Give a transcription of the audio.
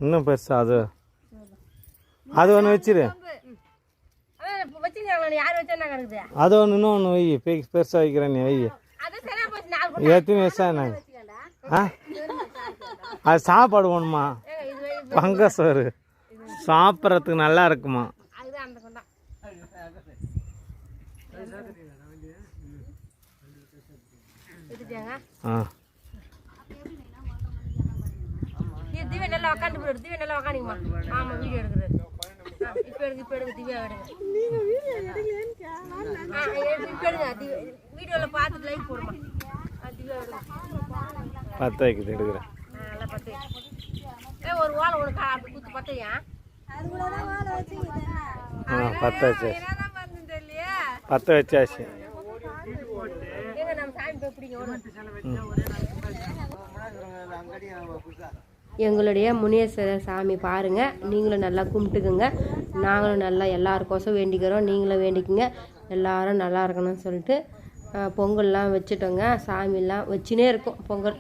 இன்னும் பெருசா அது அது ஒன்று வச்சிரு. அது ஒன்று இன்னொன்று வை, பெருசாக வைக்கிறேன் நீ வை. எத்தனை வருஷம் என்னங்க? அது சாப்பாடு வேணுமா? பங்கசோறு சாப்பிட்றதுக்கு நல்லா இருக்குமா? ஆ திவ்யா நல்லா உட்காந்து போடு. திவ்யா நல்லா உட்காந்துங்கம்மா. ஆமாம் வீடியோ எடுக்கிறது. இப்போ எடுங்க திவ்யா எடுங்க. இப்போ எடுங்க வீடியோவில் பார்த்துட்டு லைக் போடுமா. திவ்யா எடுங்க. 10 வைக்குது எடுக்கிறேன். நல்லா 10 ஒரு ஓலை உனக்கு அப்படி குத்து 10 10 வச்சு 10 வச்சாச்சு. எங்க நம்ம சாமி போய் பிடிங்க. எங்களுடைய முனீஸ்வரர் சாமி பாருங்கள், நீங்களும் நல்லா கும்பிட்டுக்குங்க. நாங்களும் நல்லா எல்லாருக்கோசம் வேண்டிக்கிறோம், நீங்களும் வேண்டிக்குங்க. எல்லோரும் நல்லா இருக்கணும்னு சொல்லிட்டு பொங்கல்லாம் வச்சுட்டோங்க. சாமிலாம் வச்சுனே இருக்கும் பொங்கல்.